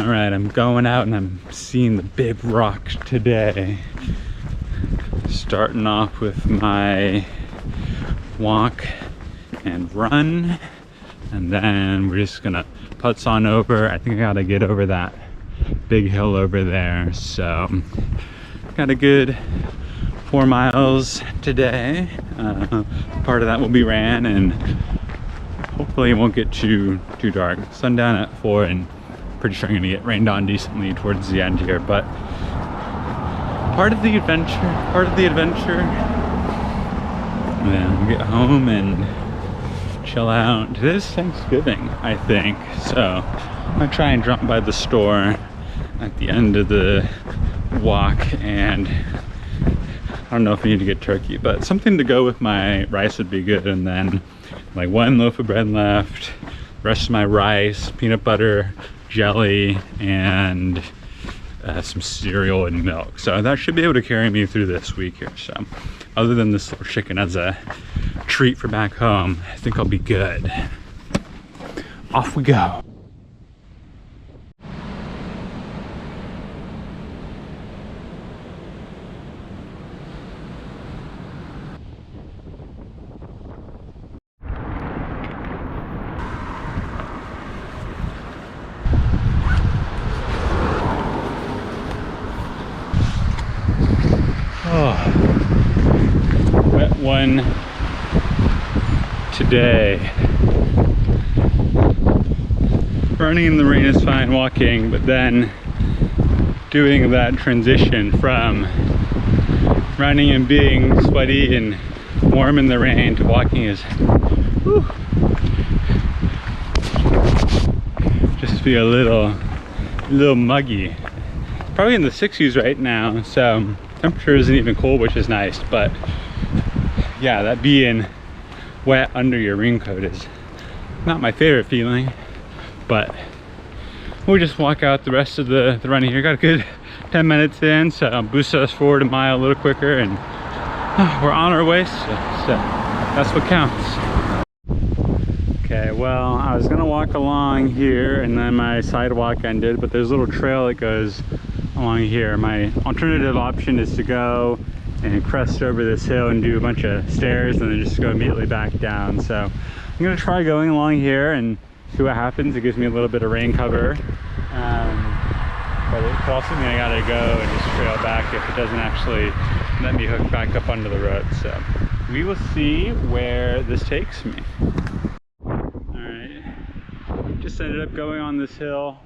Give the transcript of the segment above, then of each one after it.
All right, I'm going out and I'm seeing the big rock today. Starting off with my walk and run, and then we're just gonna putz on over. I think I gotta get over that big hill over there, so got a good 4 miles today. Part of that will be ran, and hopefully it won't get too dark. Sundown at 4, and pretty sure I'm gonna get rained on decently towards the end here, but part of the adventure. And then we'll get home and chill out. Today's Thanksgiving, I think, so I'm gonna try and drop by the store at the end of the walk, and I don't know if I need to get turkey, but something to go with my rice would be good. And then like 1 loaf of bread left, rest of my rice, peanut butter, jelly, and some cereal and milk. So that should be able to carry me through this week here. So other than this little chicken as a treat for back home, I think I'll be good. Off we go. Wet one today. Running in the rain is fine, walking, but then doing that transition from running and being sweaty and warm in the rain to walking is whew, just be a little muggy. Probably in the 60s right now, so temperature isn't even cold, which is nice, but yeah, that being wet under your raincoat is not my favorite feeling. But we'll just walk out the rest of the running here. Got a good 10 minutes in, so I'll boost us forward a mile a little quicker, and we're on our way, so that's what counts. Okay, well, I was gonna walk along here and then my sidewalk ended, but there's a little trail that goes along here. My alternative option is to go and crest over this hill and do a bunch of stairs and then just go immediately back down. So I'm gonna try going along here and see what happens. It gives me a little bit of rain cover, but it could also mean I gotta go and just trail back if it doesn't actually let me hook back up onto the road. So we will see where this takes me. Alright, just ended up going on this hill.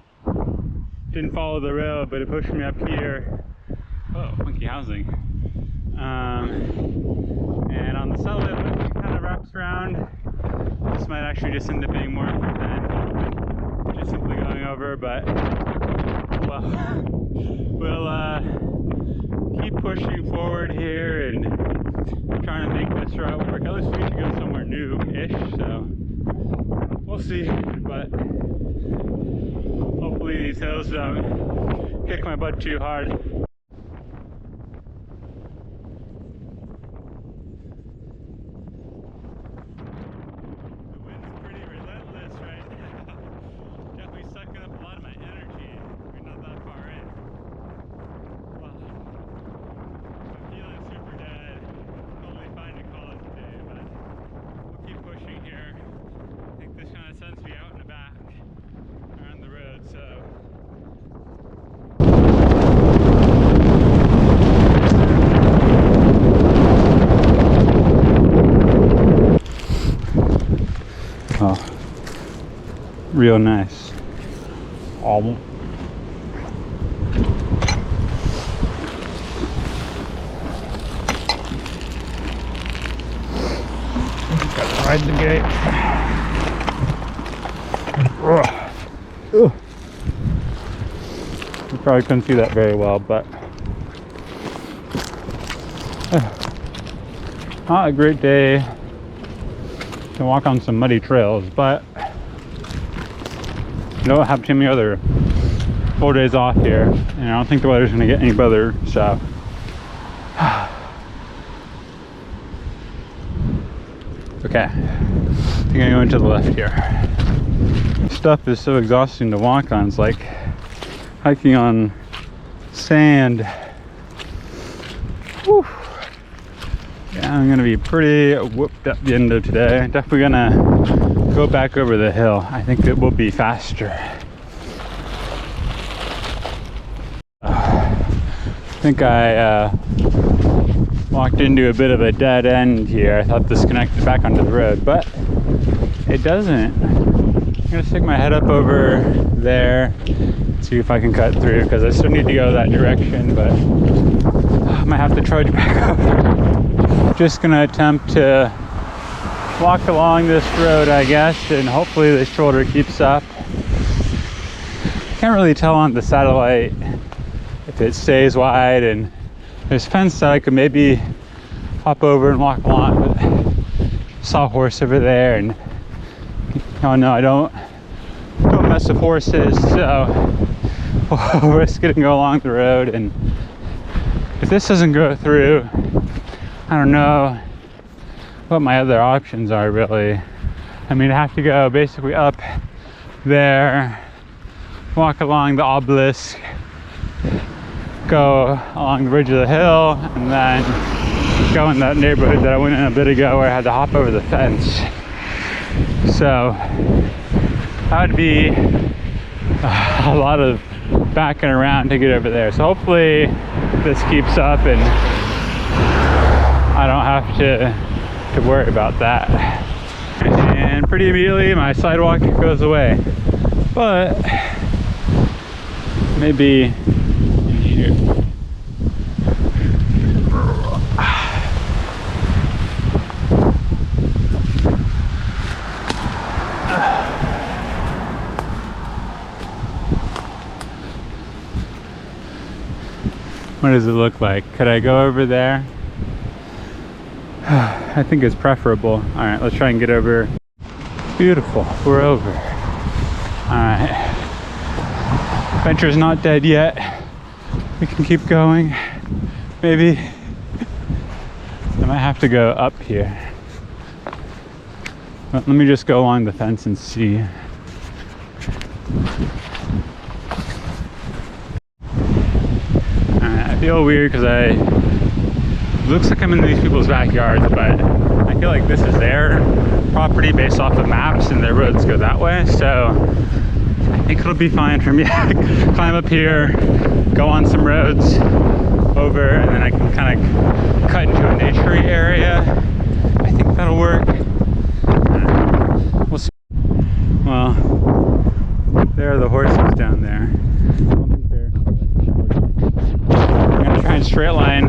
Didn't follow the road, but it pushed me up here. Oh, funky housing. And on the south of it, it kind of wraps around. This might actually just end up being more than just simply going over, but well, we'll keep pushing forward here and trying to make this route work. At least we need to go somewhere new-ish, so we'll see. But hopefully these hills don't kick my butt too hard. Oh, real nice. Almost. Gotta ride the gate. Ugh. You probably couldn't see that very well, but not a great day to walk on some muddy trails, but you don't have too many other full days off here, and I don't think the weather's gonna get any better, so okay, I think I'm gonna go into the left here. Stuff is so exhausting to walk on. It's like hiking on sand. Whew. Yeah, I'm gonna be pretty whooped at the end of today. Definitely gonna go back over the hill. I think it will be faster. I think I walked into a bit of a dead end here. I thought this connected back onto the road, but it doesn't. I'm gonna stick my head up over there, see if I can cut through, because I still need to go that direction, but I might have to trudge back over. Just gonna attempt to walk along this road, I guess, and hopefully the shoulder keeps up. Can't really tell on the satellite if it stays wide, and there's fence that I could maybe hop over and walk along, but saw a horse over there, and oh no, I don't mess with horses, so we'll risk it and go along the road. And if this doesn't go through, I don't know what my other options are really. I mean, I have to go basically up there, walk along the obelisk, go along the ridge of the hill, and then go in that neighborhood that I went in a bit ago where I had to hop over the fence. So that would be a lot of backing around to get over there. So hopefully this keeps up and I don't have to worry about that. And pretty immediately my sidewalk goes away. But maybe in here. What does it look like? Could I go over there? I think it's preferable. All right, let's try and get over. Beautiful, we're over. All right. Adventure's not dead yet. We can keep going. Maybe I might have to go up here. But let me just go along the fence and see. I feel weird because it looks like I'm in these people's backyards, but I feel like this is their property based off of maps and their roads go that way. So I think it'll be fine for me to climb up here, go on some roads over, and then I can kind of cut into a naturey area. I think that'll work. We'll see. Well, there are the horses down there. I'm gonna try and straight line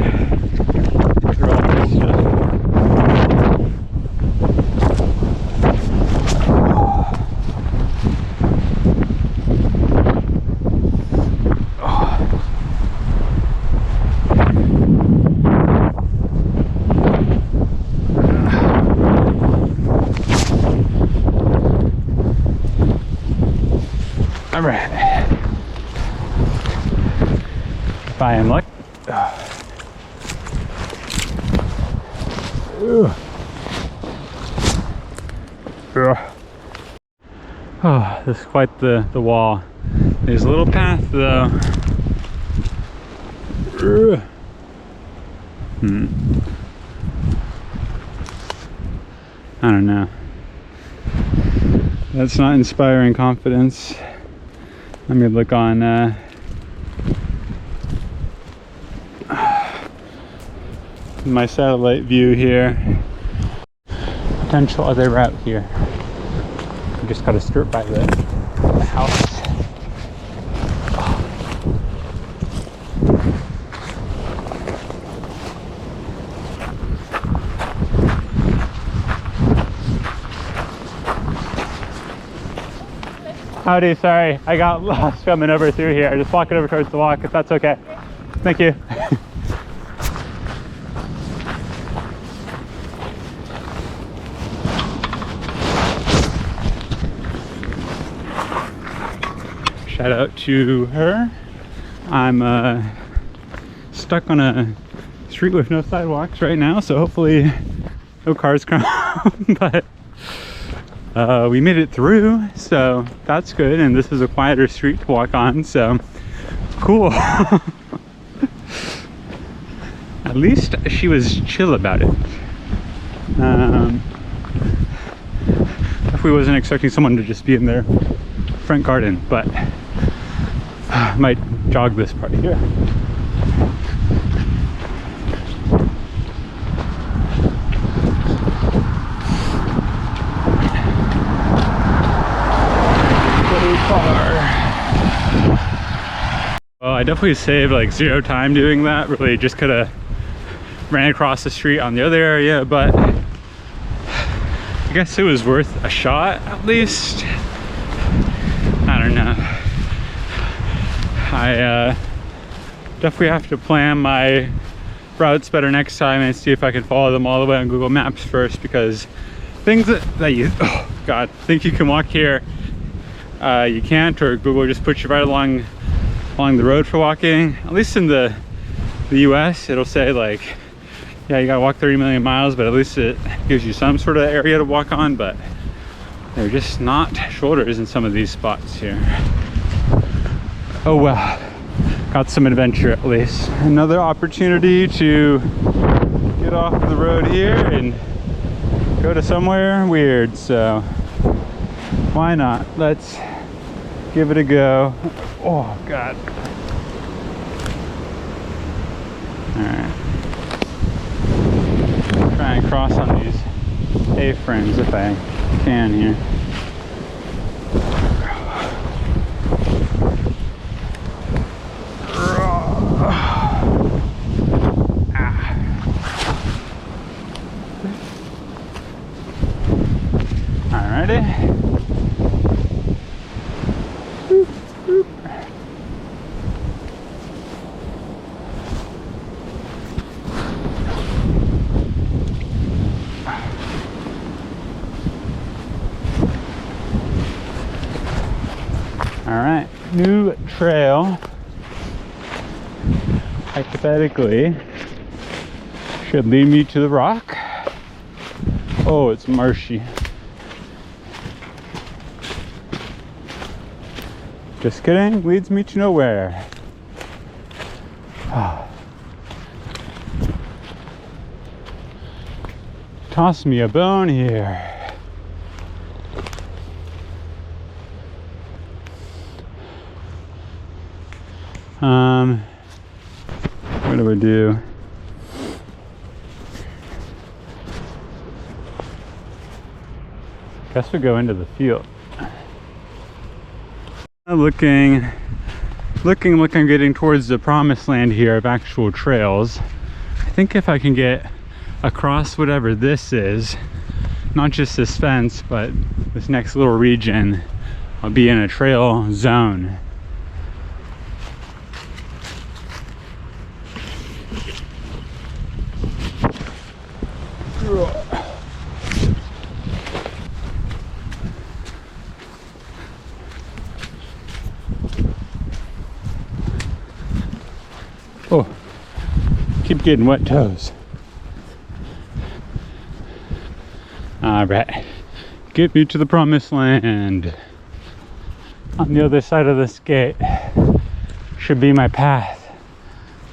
through all this stuff. All right. If I am lucky. Oh, this is quite the wall. There's a little path though. I don't know. That's not inspiring confidence. Let me look on my satellite view here. Potential other route here. I just got to skirt by the house. Howdy, sorry, I got lost coming over through here. Just walking over towards the walk, if that's okay. Thank you. Shout out to her. I'm stuck on a street with no sidewalks right now, so hopefully no cars come. But we made it through, so that's good. And this is a quieter street to walk on, so cool. At least she was chill about it. Definitely wasn't expecting someone to just be in their front garden, but I might jog this part here. Well, I definitely saved like 0 time doing that. Really just could have ran across the street on the other area, but I guess it was worth a shot at least. I don't know. I definitely have to plan my routes better next time and see if I can follow them all the way on Google Maps first, because things that you, oh God, think you can walk here, you can't, or Google just puts you right along the road for walking. At least in the US, it'll say like, yeah, you gotta walk 30 million miles, but at least it gives you some sort of area to walk on. But they're just not shoulders in some of these spots here. Oh well, got some adventure at least. Another opportunity to get off the road here and go to somewhere weird, so why not? Let's give it a go. Oh God. All right. Try and cross on these A-frames if I can here. Alrighty. Alright, new trail, hypothetically, should lead me to the rock. Oh, it's marshy. Just kidding, leads me to nowhere. Toss me a bone here. What do we do? Guess we go into the field. Looking like I'm getting towards the promised land here of actual trails. I think if I can get across whatever this is, not just this fence, but this next little region, I'll be in a trail zone. Oh, keep getting wet toes. All right, get me to the promised land. On the other side of this gate should be my path.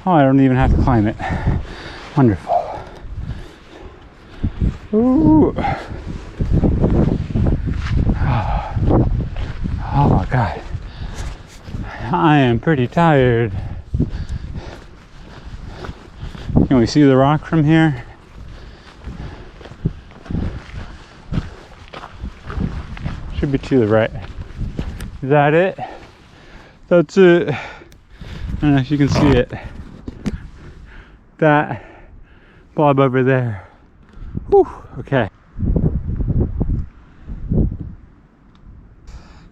Oh, I don't even have to climb it. Wonderful. Ooh. Oh my God. I am pretty tired. Can we see the rock from here? Should be to the right. Is that it? That's it. I don't know if you can see it. That blob over there. Whew, okay.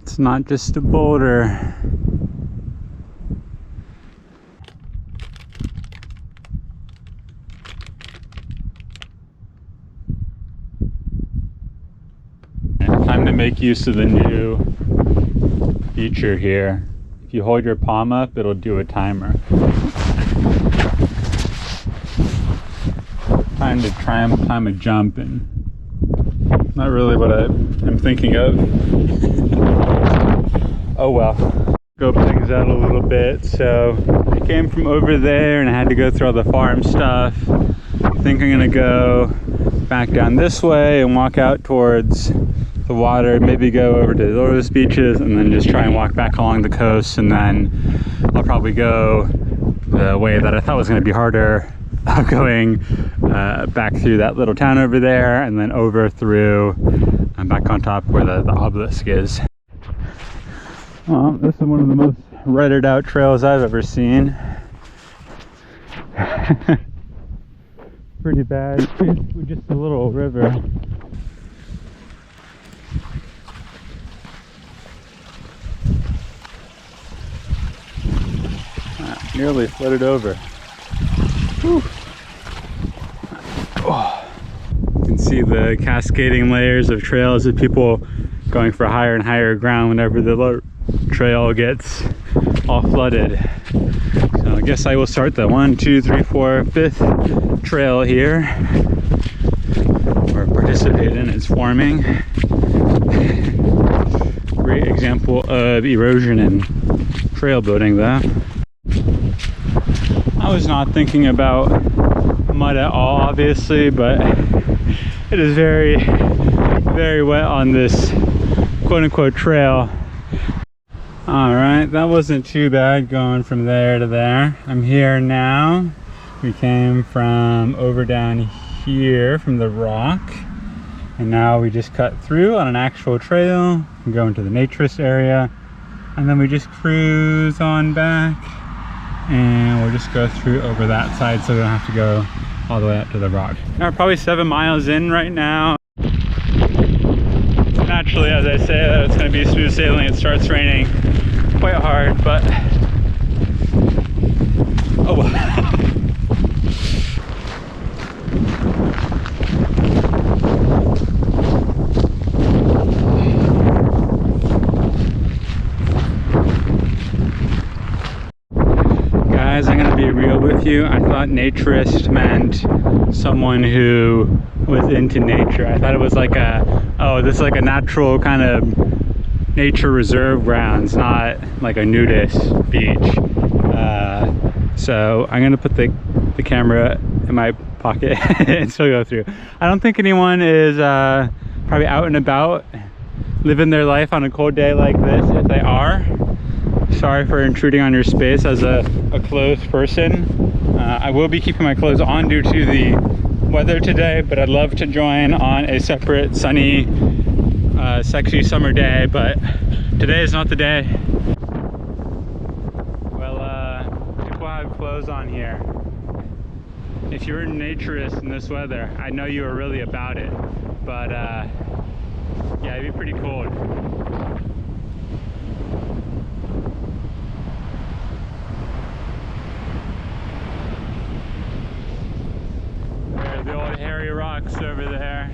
It's not just a boulder. Time to make use of the new feature here. If you hold your palm up, it'll do a timer. Time to time a jump, and not really what I'm thinking of. Oh well. scope things out a little bit. So I came from over there and I had to go through all the farm stuff. I think I'm gonna go back down this way and walk out towards the water, maybe go over to those beaches and then just try and walk back along the coast, and then I'll probably go the way that I thought was going to be harder of going back through that little town over there and then over through and back on top where the obelisk is. Well, this is one of the most rutted out trails I've ever seen. Pretty bad. It's just a little river. Nearly flooded over. Whew. Oh. You can see the cascading layers of trails of people going for higher and higher ground whenever the trail gets all flooded. So I guess I will start the 1, 2, 3, 4, 5th trail here, or participate in its forming. Great example of erosion and trail building though. I was not thinking about mud at all, obviously, but it is very, very wet on this quote-unquote trail. Alright, that wasn't too bad going from there to there. I'm here now. We came from over down here from the rock, and now we just cut through on an actual trail and go into the naturist area, and then we just cruise on back. And we'll just go through over that side so we don't have to go all the way up to the rock. Now we're probably 7 miles in right now. Naturally, as I say that it's going to be smooth sailing, it starts raining quite hard, but oh wow. Guys, I'm gonna be real with you. I thought naturist meant someone who was into nature. I thought it was like this is like a natural kind of nature reserve grounds, not like a nudist beach. So I'm gonna put the camera in my pocket and still go through. I don't think anyone is probably out and about living their life on a cold day like this. If they are, sorry for intruding on your space as a clothed person. I will be keeping my clothes on due to the weather today, but I'd love to join on a separate sunny, sexy summer day, but today is not the day. Well, people have clothes on here. If you're a naturist in this weather, I know you are really about it, but yeah, it'd be pretty cold. There's the old hairy rocks over there.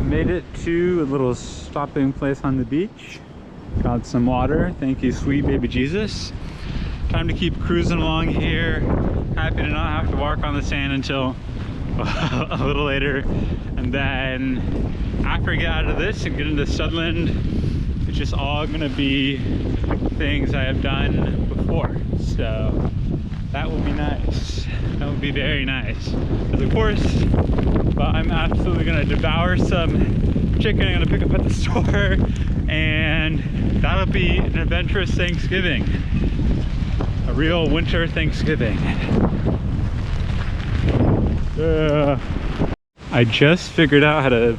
Made it to a little stopping place on the beach. Got some water. Thank you, sweet baby Jesus. Time to keep cruising along here. Happy to not have to walk on the sand until a little later. And then after I get out of this and get into Sutherland, it's just all gonna be things I have done before. So that will be nice. That would be very nice. Because of course, but I'm absolutely gonna devour some chicken I'm gonna pick up at the store, and that'll be an adventurous Thanksgiving. A real winter Thanksgiving. I just figured out how to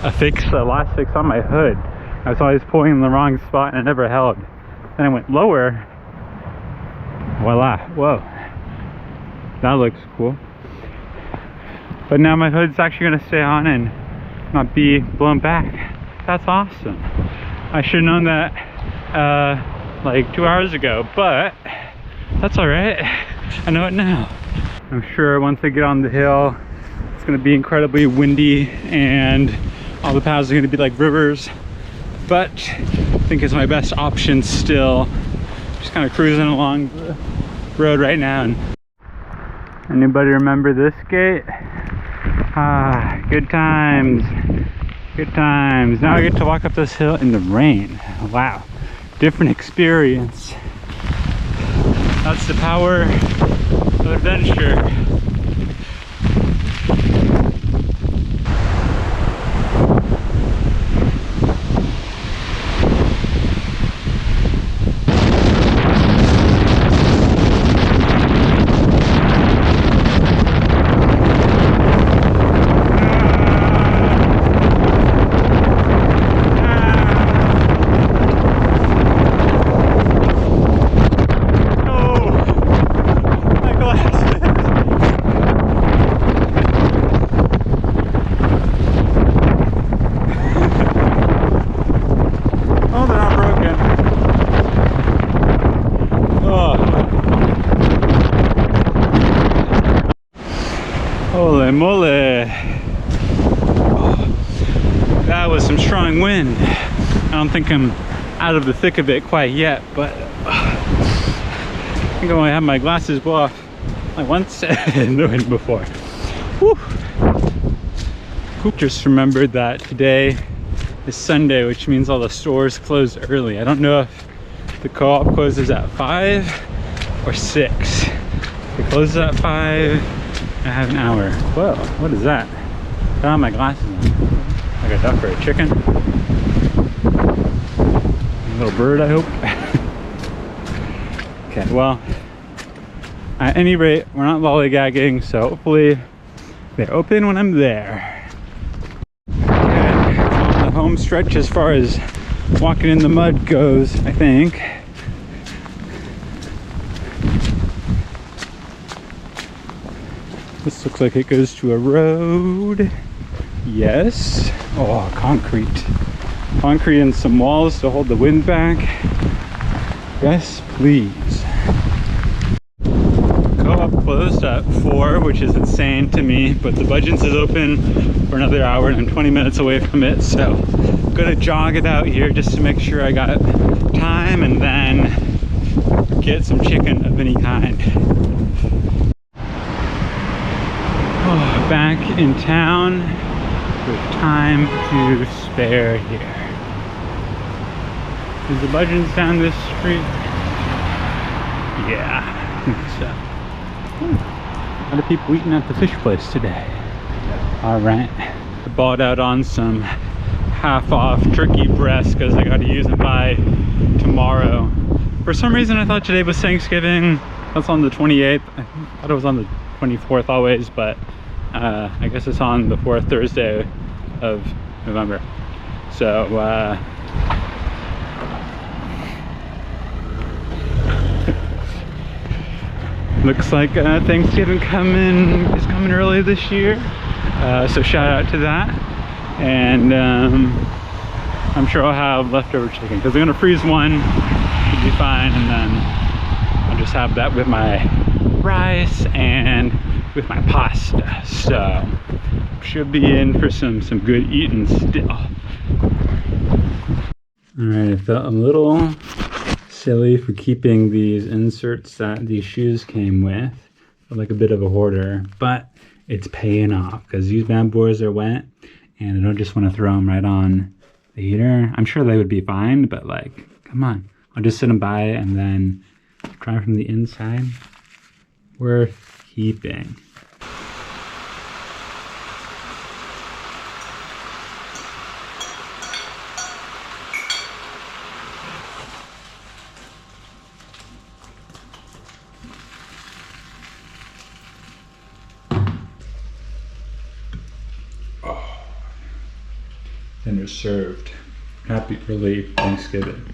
affix the elastics on my hood. I was always pulling in the wrong spot and it never held. Then I went lower. Voila, whoa. That looks cool. But now my hood's actually gonna stay on and not be blown back. That's awesome. I should have known that like 2 hours ago, but that's all right. I know it now. I'm sure once I get on the hill, it's gonna be incredibly windy and all the paths are gonna be like rivers. But think is my best option still. Just kind of cruising along the road right now. And anybody remember this gate? Ah, good times. Good times. Now I get to walk up this hill in the rain. Wow. Different experience. That's the power of adventure. Holy moly. Oh, that was some strong wind. I don't think I'm out of the thick of it quite yet, but I think I only had my glasses blow off like once in the wind before. Whew. Just remembered that today is Sunday, which means all the stores close early. I don't know if the co-op closes at 5 or 6. If it closes at 5, I have an hour. Whoa, what is that? Got on my glasses on. Like a duck or a chicken. A little bird, I hope. Okay, well, at any rate, we're not lollygagging, so hopefully they open when I'm there. Okay, the home stretch as far as walking in the mud goes, I think. This looks like it goes to a road. Yes. Oh, concrete. Concrete and some walls to hold the wind back. Yes, please. Co-op closed at 4, which is insane to me, but the Budgeons is open for another hour and I'm 20 minutes away from it, so I'm gonna jog it out here just to make sure I got time and then get some chicken of any kind. Back in town with time to spare here. Is the Budgeons down this street? Yeah, I think so. A lot of people eating at the fish place today. Alright. I bought out on some half-off turkey breast because I got to use it by tomorrow. For some reason I thought today was Thanksgiving. That's on the 28th. I thought it was on the 24th always, but I guess it's on the 4th Thursday of November. So, looks like Thanksgiving is coming early this year. So shout out to that. And I'm sure I'll have leftover chicken because I'm gonna freeze one, should be fine, and then I'll just have that with my rice and with my pasta, so should be in for some good eating still. Alright, I felt a little silly for keeping these inserts that these shoes came with. Felt like a bit of a hoarder, but it's paying off because these bad boys are wet and I don't just want to throw them right on the heater. I'm sure they would be fine, but like, come on. I'll just sit them by and then try from the inside. Worth keeping. Dinner served. Happy early Thanksgiving.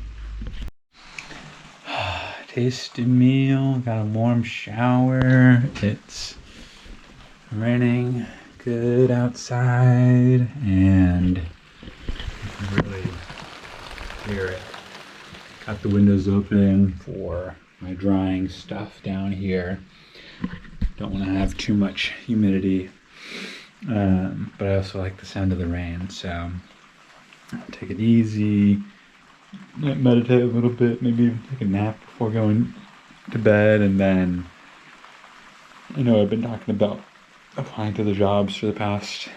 Tasty meal, got a warm shower. It's raining good outside and you can really hear it. Got the windows open for my drying stuff down here. Don't want to have too much humidity, but I also like the sound of the rain, so take it easy meditate a little bit, maybe even take a nap before going to bed, and then I know I've been talking about applying to the jobs for the past,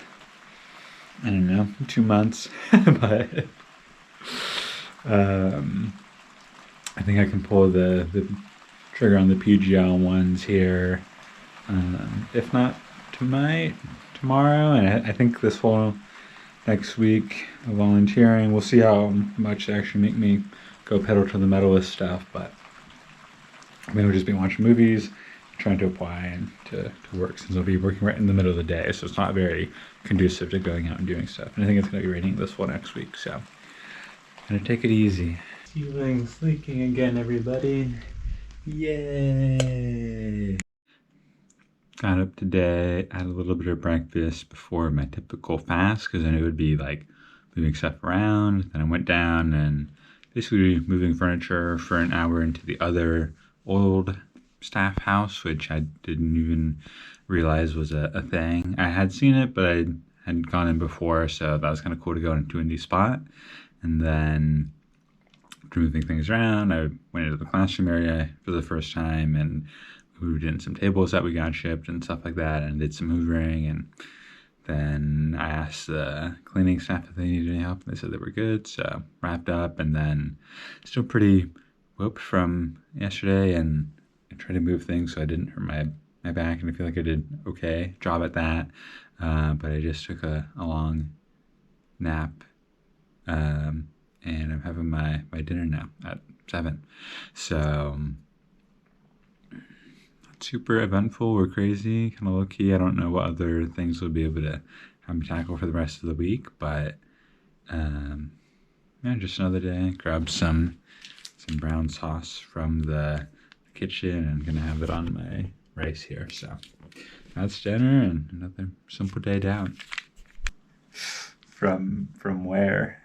I don't know, 2 months, but I think I can pull the trigger on the PGL ones here. If not tonight, tomorrow, and I think this whole next week of volunteering, we'll see how much they actually make me go pedal to the metal with stuff, but I mean, we'll just be watching movies, trying to apply and to work, since I'll be working right in the middle of the day, so it's not very conducive to going out and doing stuff. And I think it's going to be raining this whole next week, so I'm going to take it easy. Ceiling's leaking again, everybody. Yay! Got up today, had a little bit of breakfast before my typical fast, because I knew it would be like moving stuff around. Then I went down and basically moving furniture for an hour into the other old staff house, which I didn't even realize was a thing. I had seen it, but I hadn't gone in before, so that was kind of cool to go into a new spot. And then after moving things around, I went into the classroom area for the first time and moved in some tables that we got shipped and stuff like that, and did some hoovering. And then I asked the cleaning staff if they needed any help, and they said they were good, so wrapped up. And then still pretty whooped from yesterday, and I tried to move things so I didn't hurt my back, and I feel like I did okay job at that. But I just took a long nap, and I'm having my dinner now at 7. So not super eventful or crazy, kind of low-key. I don't know what other things we'll be able to have me tackle for the rest of the week, but yeah, just another day. Grabbed some brown sauce from the kitchen and gonna have it on my rice here. So that's dinner and another simple day down. From where?